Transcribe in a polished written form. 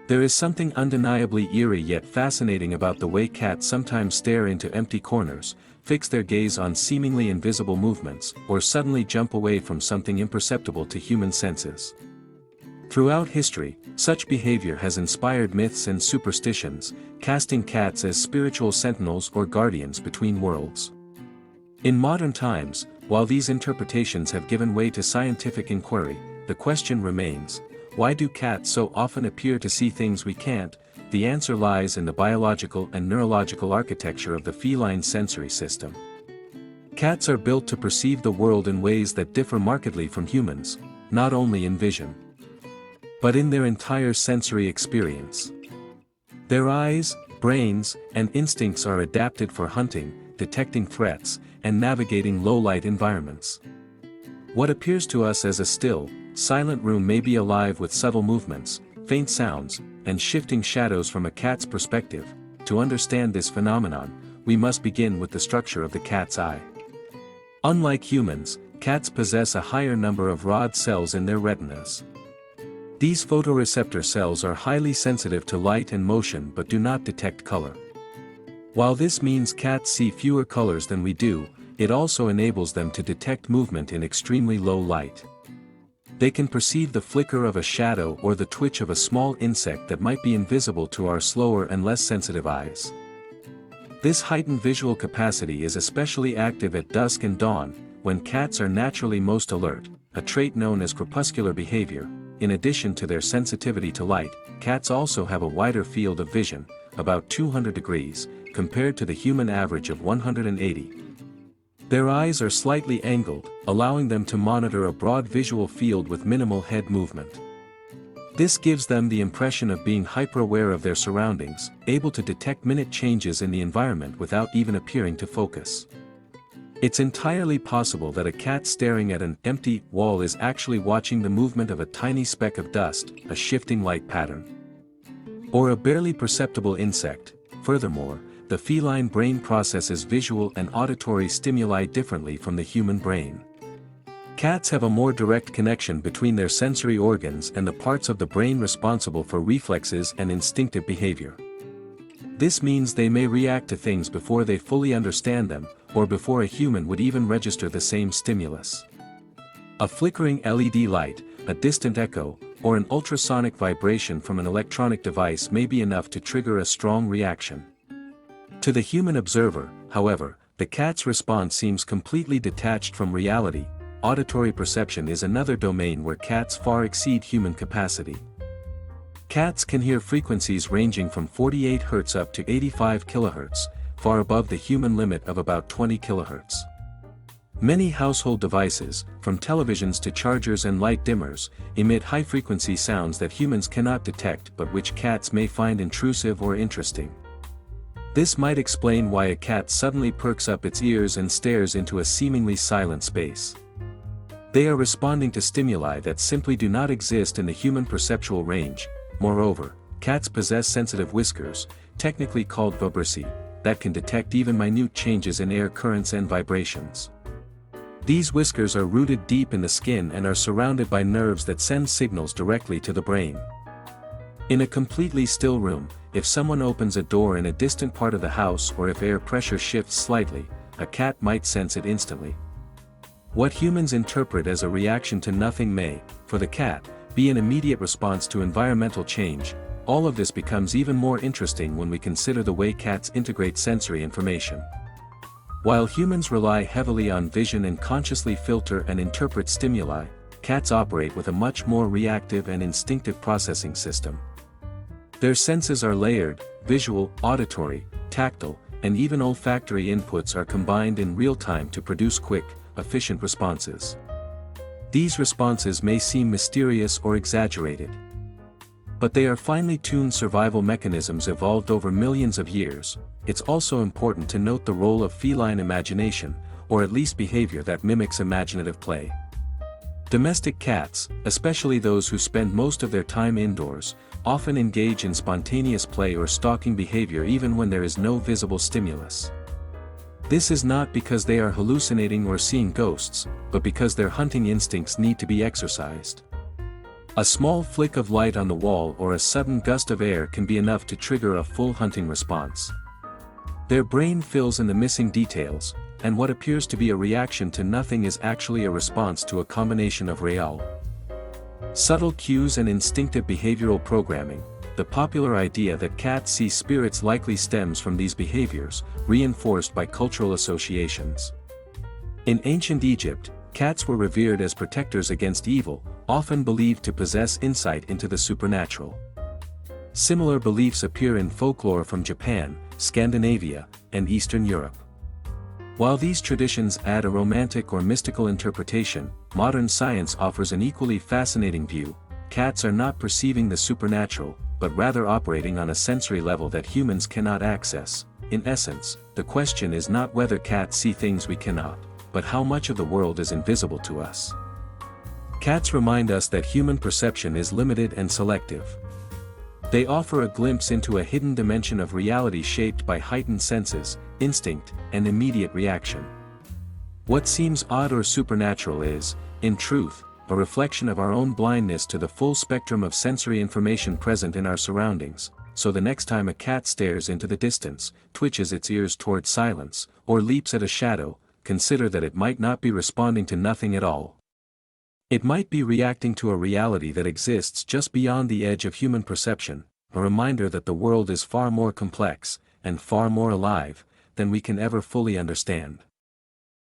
There is something undeniably eerie yet fascinating about the way cats sometimes stare into empty corners, fix their gaze on seemingly invisible movements, or suddenly jump away from something imperceptible to human senses. Throughout history, such behavior has inspired myths and superstitions, casting cats as spiritual sentinels or guardians between worlds. In modern times, while these interpretations have given way to scientific inquiry, the question remains, why do cats so often appear to see things we can't? The answer lies in the biological and neurological architecture of the feline sensory system. Cats are built to perceive the world in ways that differ markedly from humans, not only in vision, but in their entire sensory experience. Their eyes, brains, and instincts are adapted for hunting, detecting threats, and navigating low-light environments. What appears to us as a still, silent room may be alive with subtle movements, faint sounds, and shifting shadows. From a cat's perspective. To understand this phenomenon, we must begin with the structure of the cat's eye. Unlike humans, cats possess a higher number of rod cells in their retinas. These photoreceptor cells are highly sensitive to light and motion but do not detect color. While this means cats see fewer colors than we do, it also enables them to detect movement in extremely low light. They can perceive the flicker of a shadow or the twitch of a small insect that might be invisible to our slower and less sensitive eyes. This heightened visual capacity is especially active at dusk and dawn, when cats are naturally most alert, a trait known as crepuscular behavior. In addition to their sensitivity to light, cats also have a wider field of vision, about 200 degrees, compared to the human average of 180. Their eyes are slightly angled, allowing them to monitor a broad visual field with minimal head movement. This gives them the impression of being hyper-aware of their surroundings, able to detect minute changes in the environment without even appearing to focus. It's entirely possible that a cat staring at an empty wall is actually watching the movement of a tiny speck of dust, a shifting light pattern, or a barely perceptible insect. Furthermore, the feline brain processes visual and auditory stimuli differently from the human brain. Cats have a more direct connection between their sensory organs and the parts of the brain responsible for reflexes and instinctive behavior. This means they may react to things before they fully understand them, or before a human would even register the same stimulus. A flickering LED light, a distant echo, or an ultrasonic vibration from an electronic device may be enough to trigger a strong reaction. To the human observer, however, the cat's response seems completely detached from reality. Auditory perception is another domain where cats far exceed human capacity. Cats can hear frequencies ranging from 48 Hz up to 85 kHz, far above the human limit of about 20 kHz. Many household devices, from televisions to chargers and light dimmers, emit high-frequency sounds that humans cannot detect but which cats may find intrusive or interesting. This might explain why a cat suddenly perks up its ears and stares into a seemingly silent space. They are responding to stimuli that simply do not exist in the human perceptual range. Moreover, cats possess sensitive whiskers, technically called vibrissae, that can detect even minute changes in air currents and vibrations. These whiskers are rooted deep in the skin and are surrounded by nerves that send signals directly to the brain. In a completely still room, if someone opens a door in a distant part of the house or if air pressure shifts slightly, a cat might sense it instantly. What humans interpret as a reaction to nothing may, for the cat, be an immediate response to environmental change. All of this becomes even more interesting when we consider the way cats integrate sensory information. While humans rely heavily on vision and consciously filter and interpret stimuli, cats operate with a much more reactive and instinctive processing system. Their senses are layered, visual, auditory, tactile, and even olfactory inputs are combined in real time to produce quick, efficient responses. These responses may seem mysterious or exaggerated, but they are finely tuned survival mechanisms evolved over millions of years. It's also important to note the role of feline imagination, or at least behavior that mimics imaginative play. Domestic cats, especially those who spend most of their time indoors, often engage in spontaneous play or stalking behavior even when there is no visible stimulus. This is not because they are hallucinating or seeing ghosts, but because their hunting instincts need to be exercised. A small flick of light on the wall or a sudden gust of air can be enough to trigger a full hunting response. Their brain fills in the missing details, and what appears to be a reaction to nothing is actually a response to a combination of real, subtle cues and instinctive behavioral programming. The popular idea that cats see spirits likely stems from these behaviors, reinforced by cultural associations. In ancient Egypt, cats were revered as protectors against evil, often believed to possess insight into the supernatural. Similar beliefs appear in folklore from Japan, Scandinavia, and Eastern Europe. While these traditions add a romantic or mystical interpretation, modern science offers an equally fascinating view. Cats are not perceiving the supernatural, but rather operating on a sensory level that humans cannot access. In essence, the question is not whether cats see things we cannot, but how much of the world is invisible to us. Cats remind us that human perception is limited and selective. They offer a glimpse into a hidden dimension of reality shaped by heightened senses, instinct, and immediate reaction. What seems odd or supernatural is, in truth, a reflection of our own blindness to the full spectrum of sensory information present in our surroundings. So the next time a cat stares into the distance, twitches its ears toward silence, or leaps at a shadow, consider that it might not be responding to nothing at all. It might be reacting to a reality that exists just beyond the edge of human perception, a reminder that the world is far more complex, and far more alive, than we can ever fully understand.